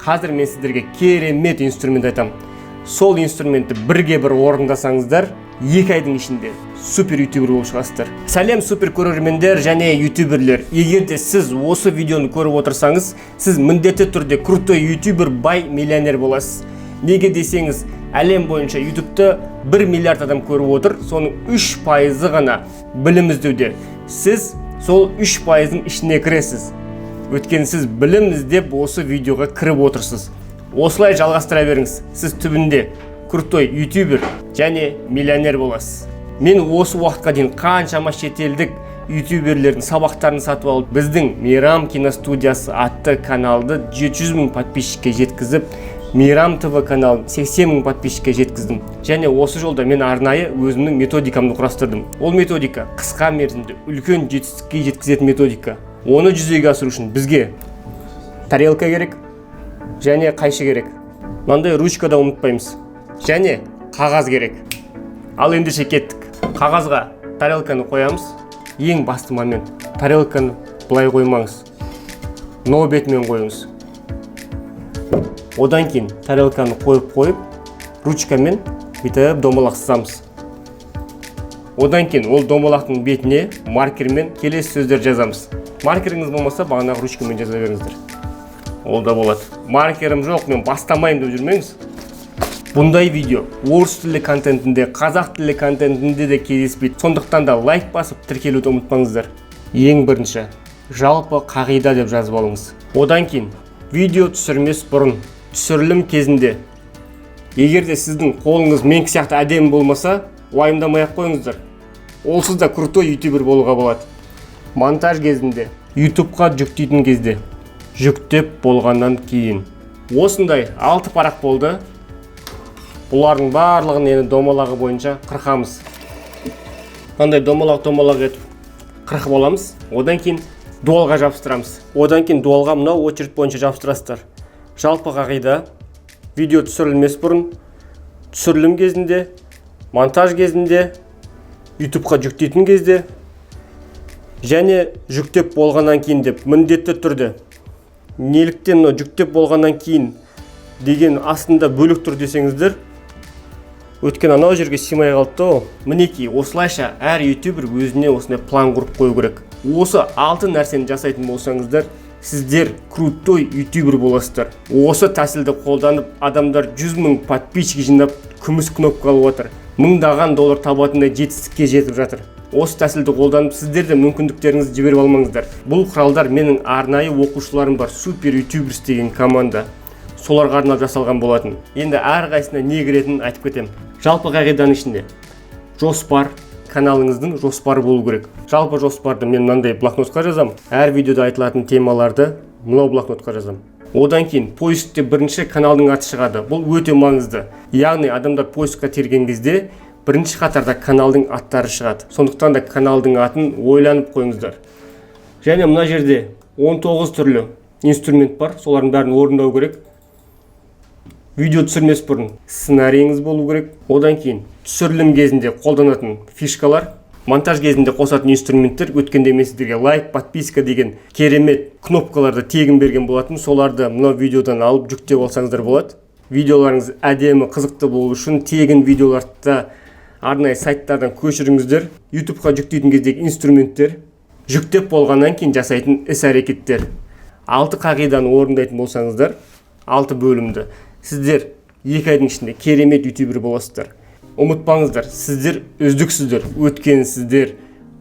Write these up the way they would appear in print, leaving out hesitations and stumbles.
Қазір мен сіздерге керемет инструмент айтам. Сол инструментті бірге бір орындасаңыздар, 2 айдың ішінде супер ютубер болып шығасыздар. Сәлем супер көрермендер және ютуберлер. Егер де сіз осы видеоны көріп отырсаңыз, сіз міндетті түрде крутой ютубер, бай, миллионер боласыз. Неге десеңіз, әлем бойынша ютубты 1 миллиард адам көріп отыр, соның 3% ғана білім іздеуде. Сіз сол 3%-ның ішіне кіресіз. Өйткені сіз білім іздеп осы видеоға кіріп отырсыз. Осылай жалғастыра беріңіз. Сіз түбінде крутой ютубер және миллионер боласыз. Мен осы уақытқа дейін қаншама шетелдік ютуберлердің сабақтарын сатып алып, біздің Мейрам киностудиясы атты каналды 700 000 подписчикке жеткізіп, Мейрам ТВ каналын 80 000 подписчикке жеткіздім. Және осы жолда мен арнайы өзімнің методикамды құрастырдым. Ол методика қысқа мерзімде үлкен жетістікке жеткізетін методика. Оны жүзеге асыру үшін бізге тарелка керек және қайшы керек. Мынандай ручка да ұмытпаймыз. Және қағаз керек. Ал ендеше кеттік. Қағазға тарелканы қоямыз. Ең басты момент. Тарелканы былай қоймаңыз. Но бетімен қойыңыз. Одан кейін тарелканы қойып, ручкамен бүйтіп домалақ сызамыз. Одан кейін ол домалақтың бетіне маркермен келесі сөздер жазамыз. Маркеріңіз болмаса, бағанағы ручкамен жаза беріңіздер. Ол да болады. Маркерім жоқ, мен бастамайым деп жүрмеңіз. Бұндай видео орыс тілі контентінде, қазақ тілі контентінде де кездеспейді. Сондықтан да лайк басып, тіркелуді ұмытпаңыздар. Ең бірінші, жалпы қағида деп жазып алыңыз. Одан кейін видео түсірмес бұрын, түсірілім кезінде. Егер де сіздің қолыңыз менікі сияқты әдемі болмаса, уайымдамай-ақ қойыңыздар. Олсыз да крутой ютубер болуға болады. Монтаж кезінде, ютубқа жүктейтін кезде, жүктеп болғаннан кейін. Осындай 6 парақ болды. Бұлардың барлығын енді домалағы бойынша қырқамыз. Қандай домалақ етіп қырқып аламыз. Одан кейін дуалға жабыстырамыз. Одан кейін дуалға мынау очередь бойынша жабыстырасыздар. Жалпы қағида: видео түсірілмес бұрын, түсірілім кезінде, монтаж кезінде, ютубқа жүктейтін кезде және жүктеп болғаннан кейін деп міндетті түрде. Неліктен жүктеп болғаннан кейін деген астында бөлік тұр десеңіздер, өткен анау жерге симай қалды. Мінекей, осылайша әр ютубер өзіне осындай план құрып қою керек. Осы 6 нәрсені жасайтын болсаңыздар, сіздер крутой ютубер боласыздар. Осы тәсілді қолданып, адамдар 100 000 подписчик жинап, күміс кнопка алып отыр. $1000 табатындай жетістікке жетіп жатыр. Осы тәсілді қолданып, сіздер де мүмкіндіктеріңізді жіберіп алмаңыздар. Бұл құралдар менің арнайы оқушыларым бар, супер ютуберс деген команда. Соларға арнап жасалған болатын. Енді әрқайсысына не кіретінін айтып кетем. Жалпы қағиданың ішінде жоспар, каналыңыздың жоспары болу керек. Жалпы жоспарды мен мынандай блокнотқа жазам. Әр видеода айтылатын темаларды мынау блокнотқа жазам. Одан кейін поискте бірінші каналдың аты шығады. Бұл өте маңызды. Яғни адамдар поискқа терген кезде бірінші қатарда каналдың аттары шығады. Сондықтан да каналдың атын ойланып қойыңыздар. Және мына жерде 19 түрлі инструмент бар. Солардың бәрін орындау керек. Видео түсірмес бұрын сценарийіңіз болу керек. Одан кейін түсірілім кезінде қолданатын фишкалар, монтаж кезінде қосатын инструменттер. Өткенде мен сіздерге лайк, подписка деген керемет кнопкаларды тегін берген болатын. Соларды мына видеодан алып жүктеп алсаңыздар болады. Видеоларыңыз әдемі, қызықты болу үшін тегін видеоларды арнайы сайттардан көшіріңіздер. ютубқа жүктейтін кездегі инструменттер, жүктеп болғаннан кейін жасайтын іс-әрекеттер. 6 қағиданы орындайтын болсаңыздар, 6 бөлімді, сіздер 2 айдың ішінде керемет ютубер боласыздар. Ұмытпаңыздар, сіздер үздіксіздер. Өткен сіздер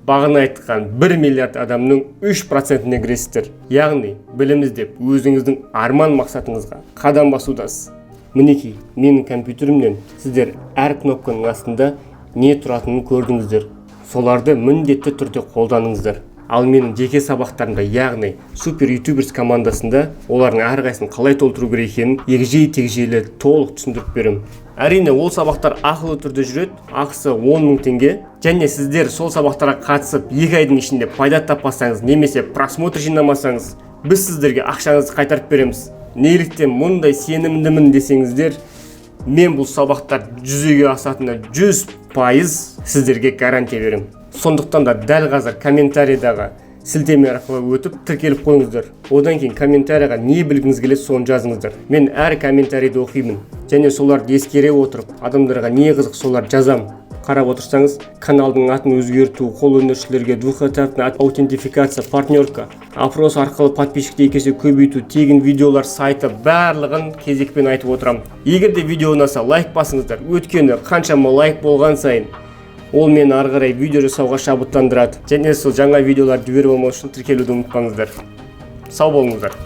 бағана айтқан 1 миллиард адамның 3%-іне кіресіздер. Яғни білім іздеп өзіңіздің арман мақсатыңызға қадам басудасыз. Мінекей, менің компьютерімнен сіздер әр кнопканың астында не тұратынын көрдіңіздер. Соларды міндетті түрде қолданыңыздар. Ал менің жеке сабақтарымда, яғни супер ютуберс командасында олардың әрқайсысын қалай толтыру керек екенін егжей-тегжейлі толық түсіндіріп беремін. Әрине, ол сабақтар ақылы түрде жүреді, ақысы 10 000 теңге. Және сіздер сол сабақтарға қатысып 2 айдың ішінде пайда таппасаңыз, немесе просмотр жинамасаңыз, біз сіздерге ақшаңызды қайтарып береміз. Неліктен мұндай сенімдімін десеңіздер, мен бұл сабақтар жүзеге асатынына 100% сіздерге гарантия беремін. Сондықтан да дәл қазір комментарийдағы сілтеме арқылы өтіп тіркеліп қойыңыздар. Одан кейін комментарийға не білгіңіз келеді, соны жазыңыздар. Мен әр комментарийді оқимын және соларды ескере отырып, адамдарға не қызық солар жазам. Қарап отырсаңыз, каналдың атын өзгерту, қолөнершілерге двухэтапный аутентификация, партнерка, опрос арқылы подписчикті 2 есе көбейту, тегін видеолар сайты барлығын кезекпен айтып отырам. Егер де видео ұнаса, лайк басыңыздар. Өйткені қаншама лайк болған сайын ол мені ары қарай видео жасауға шабыттандырады. Және сол жаңа видеоларды жіберіп алмау үшін тіркелуді ұмытпаңыздар. Сау болыңыздар.